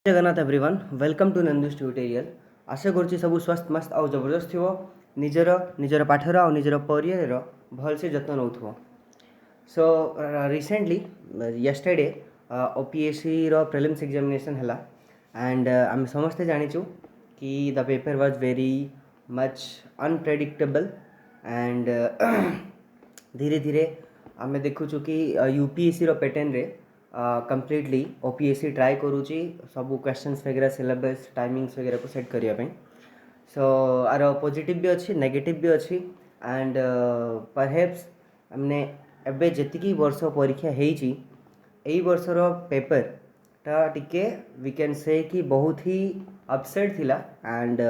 Jagannath everyone welcome to Nandu's tutorial. आशा करुँच सब स्वस्थ मस्त आउ जबरदस्त थो निजर निजर पाठर आ निजर परिवार भलसे जत्न नौ। सो रिसेंटली येस्टरडे ओपीएससी रो प्रीलिम्स एग्जामिनेशन है एंड आम समस्ते जाचु कि the paper was very much unpredictable and धीरे धीरे आम देखुचु कि यूपीएससी रो पैटर्न रे कंप्लीटली ओपीएससी ट्राई करुँची सब क्वेश्चंस वगैरह सिलेबस टाइमिंग्स वगैरह को सेट करने। सो आर पॉजिटिव भी अच्छी नेगेटिव भी अच्छी एंड परहैप्स हमने एबे जतिकी वर्ष परीक्षा होई एई वर्षर पेपर टा टिके वी कैन से कि बहुत ही अपसेट थिला and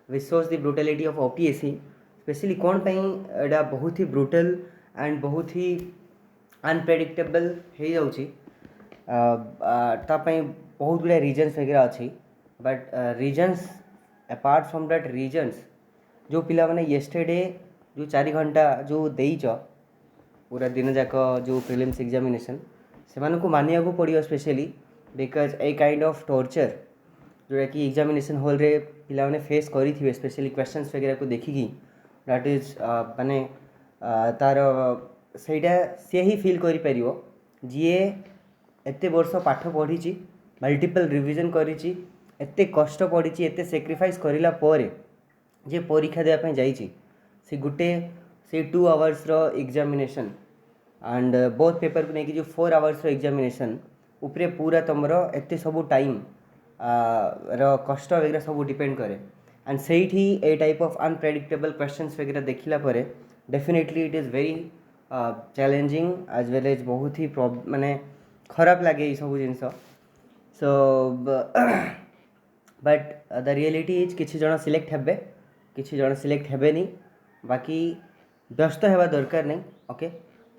which shows the brutality of OPSC specially कौन पई एडा बहुत ही ब्रुटल एंड बहुत ही अनप्रेडिक्टेबल हो जाउची। तापाई बहुत गुड़ा रीजन्स वगैरह अच्छी but reasons apart from that reasons जो पिला माने येस्टरडे जो 4 घंटा जो देइच पूरा दिन जाक जो प्रीलिम्स एग्जामिनेशन से को मानिया को पड़ो specially because a kind of torture जोटा कि एग्जामिनेशन हॉल रे पिला माने फेस करी थी स्पेशली क्वेश्चंस वगैरह को देखिकी दैट इज माने तार सेटा सी ही फील करि परियो जीए एते वर्ष पाठ पढ़ी मल्टीपल रिविजन करिछि एते कष्ट पड़ी एते सेक्रिफाइस करिला परे जे परीक्षा देवाई जाइछि से गुटे से 2 आवर्स रो एग्जामिनेशन एंड बोथ पेपर को लेकिन जो 4 आवर्स रो एग्जामिनेशन उपरे पूरा तुमर एते सब टाइम रो कष्ट वगैरह सब डिपेंड करे एंड सेठी a type of unpredictable questions वगैरह देखिला परे definitely it is very challenging as well as बहुत ही माने खराब लगे ये सब जिनस। So but the reality is किसी जन सिलेक्ट हेबे किसी जन सिलेक्ट हेबे नहीं बाकी व्यस्त हेबा दरकार नहीं। ओके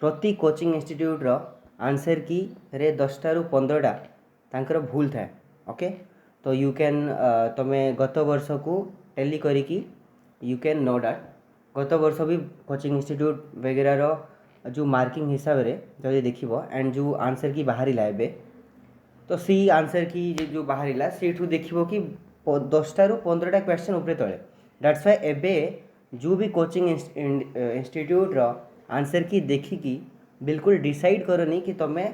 प्रति कोचिंग इंस्टीट्यूट रो आंसर की रे 10टा रु 15टा तांकर भूल थाए। ओके तो यू कैन तुम्हें गत वर्ष को टेली करिकी यू कैन नो डैट गत वर्ष भी कोचिंग इंस्टीट्यूट वगैरह रो जो मार्किंग हिसाब से जब देखिबो एंड जो आंसर की बाहर एबे तो सी आंसर की जो बाहर सेठू देखिबो कि 10टा रु 15टा क्वेश्चन उपरे तले दैट्स व्हाई एबे जो भी कोचिंग इंस्टीट्यूट रो आंसर की देखिकी बिल्कुल डिसाइड करनी कि तुम्हें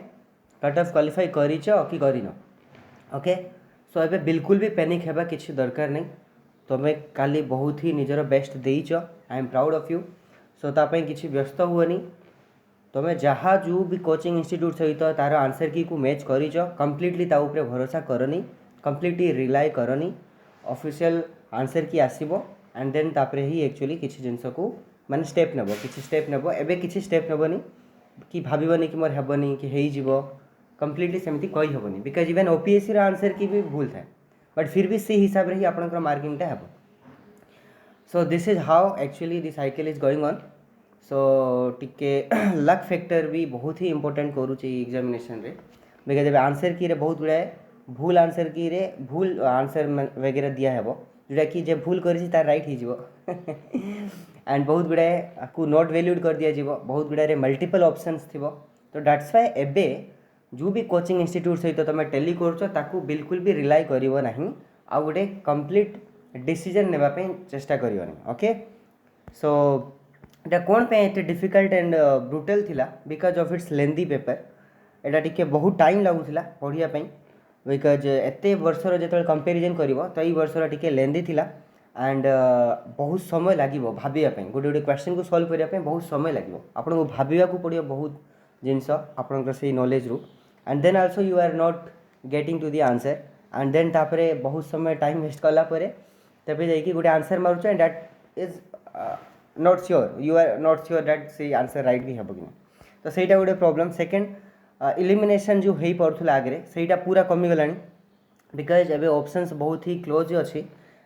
कट ऑफ क्वालिफाई करिच कि करिन। ओके सो एबे बिल्कुल भी पैनिक हेबा किछि दरकार नहीं तुम्हें काली बहुत ही निजर बेस्ट देइच I am proud of you. So तापाई किछि व्यस्त हुअनी तुम्हें जहाँ जो भी कोचिंग इंस्टीट्यूट सहित तार आंसर की को मैच करिच कंप्लीटली ता ऊपर भरोसा करनी कंप्लीटली रिलाय करनी ऑफिशियल आंसर की आसीबो एंड देन तापरे ही एक्चुअली किसी जिनस को माने स्टेप नेबो किसी स्टेप नेबो एबे किसी स्टेप नेबोनी कि भाबनी कि मोर हेबनी कि हेई जीवो कंप्लीटली सेमती कहि हेबनी बिकज इवन ओपीएससी रो आंसर की भी भूल थाए बट फिर भी सी हिसाब रे ही आपनकर मार्किंगटा हेबो। So this is how actually the cycle is going on. So टिके लक फैक्टर भी बहुत ही इंपोर्टेंट करूँ एग्जामिनेशन रे बिकज एबे आंसर की रे बहुत गुड़ाए भूल आंसर की रे भूल आंसर वगैरह दिया हेबो जोटा कि जे भूल करिछि तार राइट ही जीवो एंड बहुत गुड़ाए को नॉट वैल्यूड कर दिया जीवो बहुत गुड़ाए रे मल्टीपल ऑप्शंस थिबो। तो दैट्स व्हाई एबे जो भी कोचिंग इंस्टीट्यूट सहित तुम टेली करूछ ताकू बिल्कुल भी रिलाय करिवो नाही आ गोटे कंप्लीट डिसीजन नेबा पे चेष्टा करिवो नहीं। ओके सो एटा कौन पे एते डिफिकल्ट एंड ब्रुटल थिला because of its lengthy paper एटा टिके बहुत टाइम लागुथिला पढ़िया पई बिकज एते वर्षर जेतल कंपैरिजन करिवो तो ई वर्षर टिके लेंदी थिला एंड बहुत समय लागिवो भाबिया पई गोटे गोटे क्वेश्चन को सॉल्व करिया पई बहुत समय लागिवो आपन को भाबिया को पड़ियो बहुत जिंस आपन से नॉलेज रू and then also you are not getting to the answer and then तापरे बहुत समय टाइम वेस्ट कला परे तबे जाई कि गोटे आंसर मारुछ and that is not sure you are not sure that से आंसर राइट भी हेबो कि तो सेटा गोटे प्रॉब्लम। सेकंड इलिमिनेशन जो हेई पड़थुला आगे सेटा पूरा कमी गलानी बिकज एबे ऑप्शंस बहुत ही क्लोज अच्छी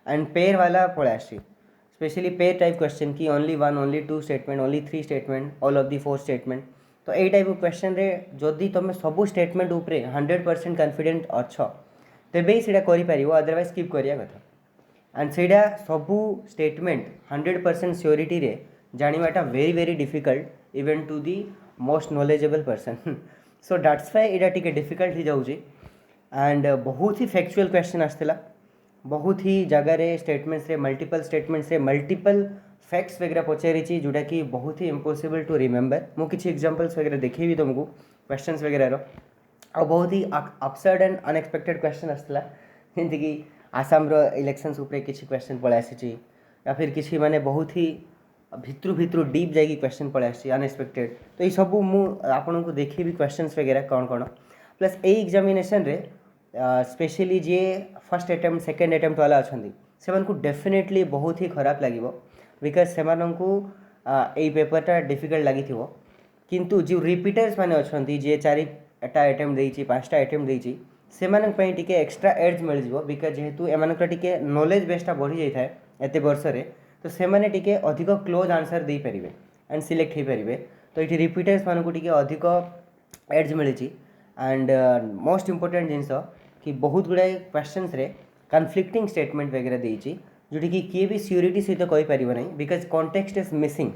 एंड पेयर वाला पळे आसी स्पेशली पेयर टाइप क्वेश्चन की only 1 only 2 statement only 3 statement all of the 4 statement तो ए टाइप ऑफ क्वेश्चन रे जदि तुम सब स्टेटमेंट उपरे 100% कॉन्फिडेंट अच्छ तेबे ही सेटा करि परिबो अदरवाइज स्किप करिया कथा एंड सेटा सबू स्टेटमेंट 100% श्योरिटी रे जानिबाटा very very difficult even to the most knowledgeable person. So that's why एटा टिके डिफिकल्ट हो जाउची एंड बहुत ही फैक्चुअल क्वेश्चन आसला, बहुत ही जगह स्टेटमेंट्स रे मल्टीपल फैक्ट्स वगैरह पचारि जोटा कि बहुत ही इम्पॉसिबल टू रिमेंबर। मु किसी एग्जांपल्स वगैरह देखी तुमको क्वेश्चंस वगैरह रो, और बहुत ही अपसर्ड एंड अनएक्सपेक्टेड क्वेश्चन आसला, जमीक कि आसाम रो इलेक्शंस उपरे किसी क्वेश्चन पळै आसी, या फिर किसी माने बहुत ही भित्रु भित्रु डीप जाइए क्वेश्चन पळै आसी अनएक्सपेक्टेड। तो ये सब मु आपन को देखी क्वेश्चंस वगैरह कौन कौन प्लस ए एग्जामिनेशन रे स्पेशली जे फर्स्ट अटेम्प्ट सेकेंड अटेम्प्ट वाला अच्छा से डेफिनेटली बहुत ही खराब लगे, बिकज से यही पेपरटा डिफिकल्ट लगी किंतु जो रिपीटर्स माने अच्छा जे 4टा अटेम्प्ट देती 5टा अटेम्प्ट देती से एक्स्ट्रा एड्स मिल जाव, बिकज जेहेतु एम टे नॉलेज बेसटा बढ़ी जाए एत वर्ष तो से अधिक क्लोज आंसर दे पारे एंड सिलेक्ट हो पारे। तो ये रिपीटर्स मानक अधिक एड्स मिली एंड मोस्ट इम्पोर्टेंट जिनस कि बहुत गुड़ाए क्वेश्चंस रे कन्फ्लिक्टिंग स्टेटमेंट वगैरह देती जोटी कि किए भी सियोरिटी सहित कहीपर ना, बिकज कॉन्टेक्स्ट इज मिसिंग,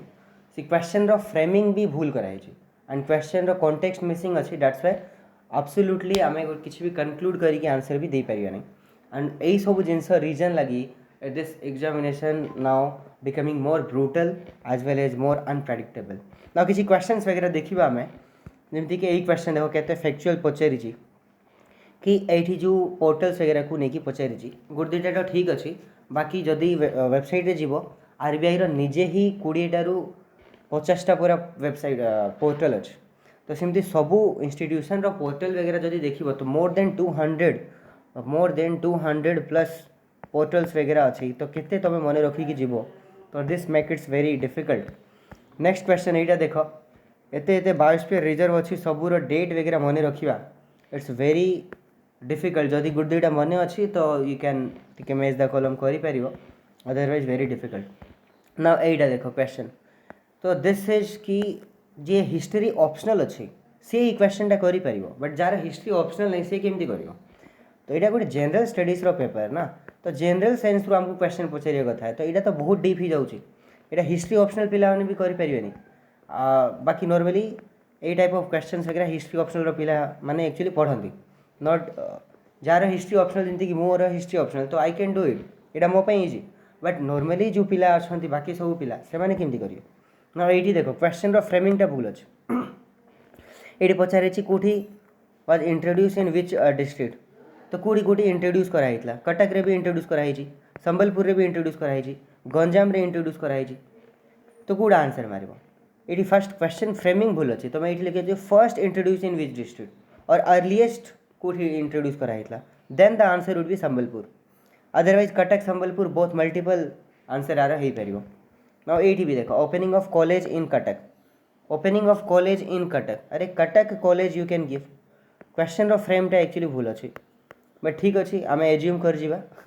से क्वेश्चन रो फ्रेमिंग भी भूल कराई एंड क्वेश्चन रो कॉन्टेक्स्ट मिसिंग अच्छी, दैट्स व्हाई एब्सोल्युटली आम किसी भी कनक्लूड करके आंसर भी दे पारिबा नहीं। एंड यही सब जिनस रीजन लगी this examination now becoming more brutal as well as more unpredictable. ना किसी क्वेश्चंस वगैरह देखा आम जमीक कि यही क्वेश्चन देखो केते फैक्चुअल पचारि कि ये जो पोर्टल्स वगैरह को लेकिन पचारि गोटे दुईटा तो ठीक अच्छी, बाकी जदि वेबसाइट रे जीव आरबीआई रो निजे ही 20टा रु 50टा पूरा वेबसाइट पोर्टल अच्छे। तो सेमती सबू इंस्टीट्यूशन रो पोर्टल वगैरह जदि देखिबो तो मोर देन 200 प्लस पोर्टल्स वगैरह अच्छी, तो केते तमे मन रखिकी जीव, तो this make it's very difficult. Next question यहाँ देख एते बायोस्फीयर रिजर्व अच्छी सबूर डेट वगैरह मन रखा इट्स वेरी डिफिकल्ट। जदि गुड दुईटा मन अच्छी तो यू कैन टिके मैच द कॉलम कर, अदरवाइज वेरी डिफिकल्ट। ना यहीटा देख क्वेश्चन, तो दिस इज कि जे हिस्ट्री ऑप्शनल अच्छी सी क्वेश्चनटा कर, बट जार हिस्ट्री ऑप्शनल नहीं सी केमती कर। तो यहाँ गोटे जनरल स्टडीज पेपर ना, तो जनरल साइंस रू आमको क्वेश्चन पचार कथा है, तो यहाँ तो बहुत डीप हो जाऊँगी, यहाँ हिस्ट्री ऑप्शनल पिला भी करें। बाकी नॉर्मली ये टाइप ऑफ क्वेश्चंस वगैरह हिस्ट्री ऑप्शनल पिला माने एक्चुअली पढ़ती, नॉट जार हिस्ट्री ऑप्शनल जमीक कि मोर हिस्ट्री ऑप्शनल तो आई कैन डू इट, यहाँ मोपाई इजी, बट नॉर्मली जो पिला अच्छा बाकी सब पिला से केमती करेंगे ना। ये देख क्वेश्चन रो फ्रेमिंगटा भूल अच्छे, ये पचार कौटी was introduce in which district, तो कौटी कौटी इंट्रोड्यूस कराई, कटक रे भी इंट्रोड्यूस कराई, संबलपुर रे भी इंट्रोड्यूस कराई, गंजाम रे इंट्रोड्यूस कराई, तो कौटा आंसर मार। ये फर्स्ट क्वेश्चन फ्रेमिंग भूल अच्छे, तो मैं ये लिखे first introduce in which district और अर्लीएस्ट कौटी इंट्रोड्यूस कराई, then the answer would be Sambalpur, otherwise Cuttack Sambalpur both multiple answer are हो पार। ना ये भी देख opening of college in Cuttack, opening of college in Cuttack, अरे Cuttack college you can give, question रो फ्रेमटा एक्चुअली भूल अच्छे, बट ठीक अच्छे आम एज्यूम कर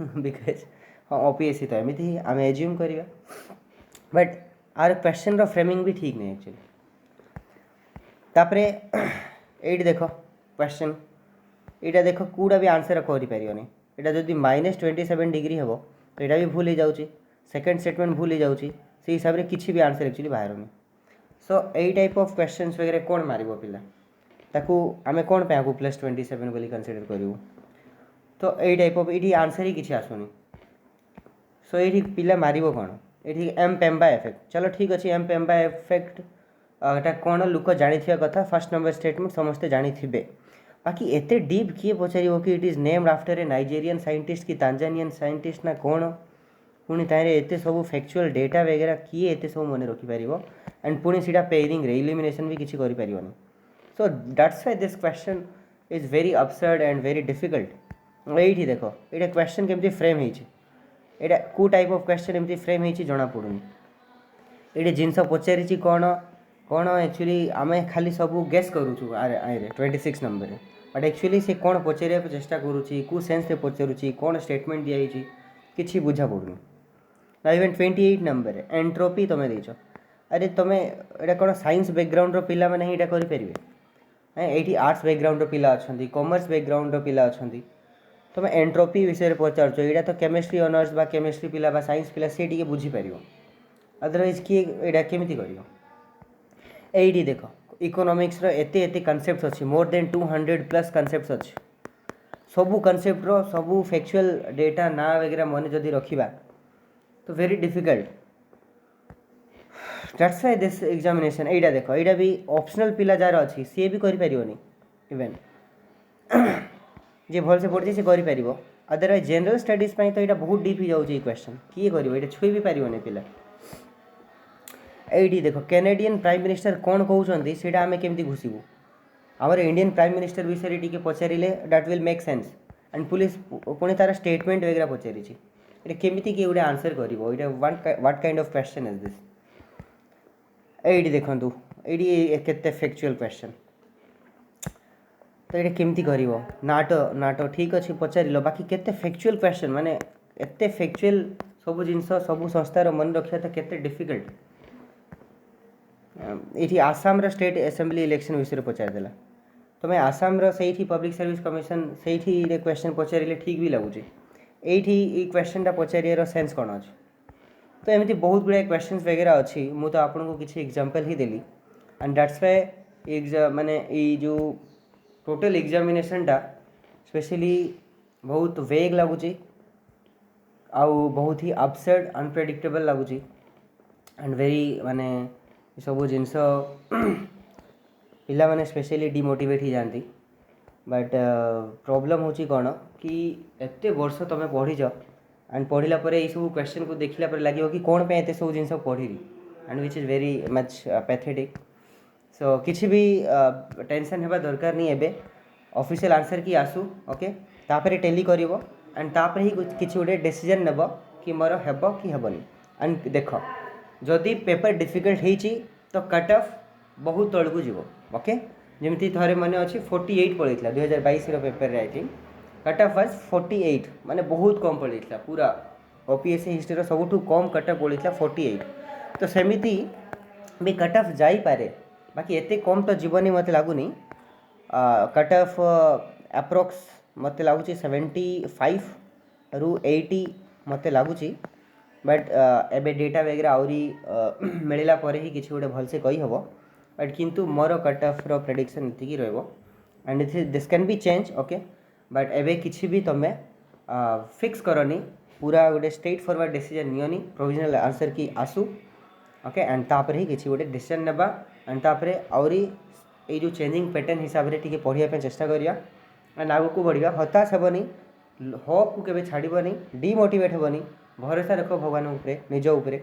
बिकज हाँ ओपीएससी तो एमती आम एज्यूम करवा, बट आर क्वेश्चन रो फ्रेमिंग भी ठीक नहीं एक्चुअली। तापरे ये देख क्वेश्चन यहाँ देख कौटा भी आंसर कर, यहाँ जब -27 डिग्री हम तो यहाँ भी भूल हो जाऊँगी, सेकेंड स्टेटमेंट भूल हो जाऊँगी, से हिसाब से किसी भी आंसर एक्चुअली बाहर नहीं। सो यही टाइप ऑफ क्वेश्चंस वगैरह कौन मार पिला ताकू आम कौन पे +27 बोली कंसीडर करूँ, तो यही टाइप ऑफ ये आंसर ही किसी आसुनी। सो ये पिला मार कौन ये एम पेम्बा इफेक्ट, चलो ठीक अच्छे एम पेम्बा इफेक्ट एटा कौन लोक जानी कथा, फर्स्ट नंबर स्टेटमेंट समस्ते जानी थे, बाकी एते डीप किए पचार कि it is named after a Nigerian scientist कि तांजानियन साइंटिस्ट ना कौन, पुणी तारे एते सब फैक्चुअल डेटा वगैरह किए एते सब मन रखिपर, एंड पुणी सीटा पेयरिंग रे इलिमिनेशन भी किसी कर। सो that's why this question is very absurd and very difficult. ये देख ये क्वेश्चन केमती फ्रेम होती, यहाँ कौ टाइप ऑफ क्वेश्चन एमती फ्रेम होती जना पड़ूनी, ये जिनस पचारि कौन कौन एक्चुअली आम खाली सब गेस करूँ आए 26 नंबर, बट एक्चुअली से कौन पचार चेष्टा करुँची कौ सेन्स पचारूँ कौन स्टेटमेंट दिखाई किसी बुझा पड़ूनी ना। इवेन 28 नंबर एंट्रोपी तुम देच, अरे तुम यहाँ कौन साइंस बैकग्राउंड पिला माने यहाँ करेंगे, ये आर्ट्स बैकग्राउंड पिला अच्छा कॉमर्स बैकग्राउंड पिला अच्छा, तुम एंट्रोपी विषय में पचार यहाँ तो केमिस्ट्री ऑनर्स बा केमिस्ट्री पिला बा साइंस पिला से टी बुझीपर, अदरवाइज किए यहाँ केमी कर। ये देख इकोनॉमिक्स एते कनसेप्ट अच्छी मोर देन 200 प्लस कनसेप्ट अच्छे, सबू कनसेप्ट रो सबू फैक्चुअल डेटा ना वगैरह मन जदि रखा तो very difficult. That's why this examination एटा देखो एटा भी ऑप्शनल पिला जार अच्छी सी भी करि परियोनी इवेन जे भल से पढ़ी से करि परिबो अदरवाइज जनरल स्टडीज तो यहाँ बहुत डीप हो जाऊँगी क्वेश्चन किए कर छुई भी पारे पिला। ये देख कैनेडियन प्राइम मिनिस्टर कौन कहते हैं आम केमी घुसबू आमर इंडियन प्राइम मिनिस्टर विषय टी पचारे that will make sense and police पुणी तार स्टेटमेंट वगैरह पचारि ये केमी किए गोटे आंसर कर what kind of question is this. ये देखु ये केते फैक्चुअल क्वेश्चन तो ये केमती कर नाटो नाटो ठीक अच्छे पचार बाकी केते फैक्चुअल क्वेश्चन माने एते फैक्चुअल सब जिनस सब संस्थार मन रखा तो केते डिफिकल्ट। ये आसाम रो स्टेट असेंबली इलेक्शन विषय पचारदेला तो मैं आसाम रो से पब्लिक सर्विस कमिशन से क्वेश्चन पचारे ठीक भी लगुच ये क्वेश्चन पचार सेंस कौन अच्छे तो एमती बहुत गुड़ा क्वेश्चन वगैरह अच्छी मु तो आपको किसी example he Delhi and that's why exam माने ये जो टोटल एग्जामिनेशन टा स्पेशली बहुत वेग लगुच आउ बहुत ही अपसेट अनप्रेडिक्टेबल लगुच एंड वेरी माने सब जिनस पिला माने स्पेशली डिमोटिवेट ही जाती बट प्रॉब्लम होची कौन कि एते वर्ष तुम पढ़ीच एंड पढ़ला ये सब क्वेश्चन को देखला लगे कि कौन पे एते सब जिनस पढ़ी and which is very much pathetic. So किसी भी टेंशन हेबा दरकार नहीं एबे ऑफिशियल आंसर की आसू ओके तापर टेली करिवो एंड तापर ही किसी गोटे डिसीजन नेब कि मोर हेब कि हेबनी एंड देख जदि पेपर डिफिकल्ट होती तो कट ऑफ बहुत तलू जीव ओके जमी थे मन अच्छी 48 पड़ता 2022 paper I think cut off was 48 माने बहुत कम पड़ता पूरा ओपीएससी हिस्ट्री सबुठ कम कट ऑफ पड़ता 48 तो सेमिति भी कट ऑफ जापे बाकी एते कम तो जीवनी मत लगुनि कट ऑफ अप्रोक्स मत लगुच 75 रु 80 मत लगुच बट एबे डेटा वगैरह आहरी मिलला पर ही किसी गोटे भलसे कही हम बट किंतु मोर कट ऑफ रो प्रेडिक्शन इतकी रहिबो and this can be change okay but एबे किसी भी तुम फिक्स करनी पूरा गोटे स्ट्रेट फॉरवर्ड डिसीजन नियोनी प्रोविजनल आंसर की आसू ओके एंड तापर ही किसी गोटे डिसीजन नेबा एंड तापर आहरी ये जो चेंजिंग पैटर्न हिसाब से टी पढ़ाई चेष्टा करिया एंड आगू बढ़िया हताश हेबनी होप को केबे छाड़बनी डिमोटिवेट हेबनी भरोसा रख भगवान उपरे निज उपरे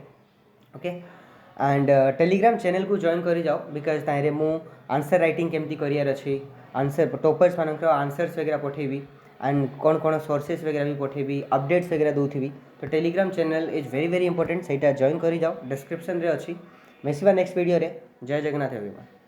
ओके एंड टेलीग्राम चैनल को जॉइन कर जाओ बिकज ताइरे मु आंसर राइटिंग केमती करियार अच्छी आंसर टॉपर्स मानकर आंसर्स वगैरह पठेबी एंड कौन कौन सोर्सेस वगैरह भी पठेबी अपडेट्स वगैरह दूथी तो Telegram channel is very very important से जॉइन कर जाओ डिस्क्रिप्शन रे अच्छी मिसवा नेक्स्ट वीडियो रे जय जगन्नाथ एवरीवन।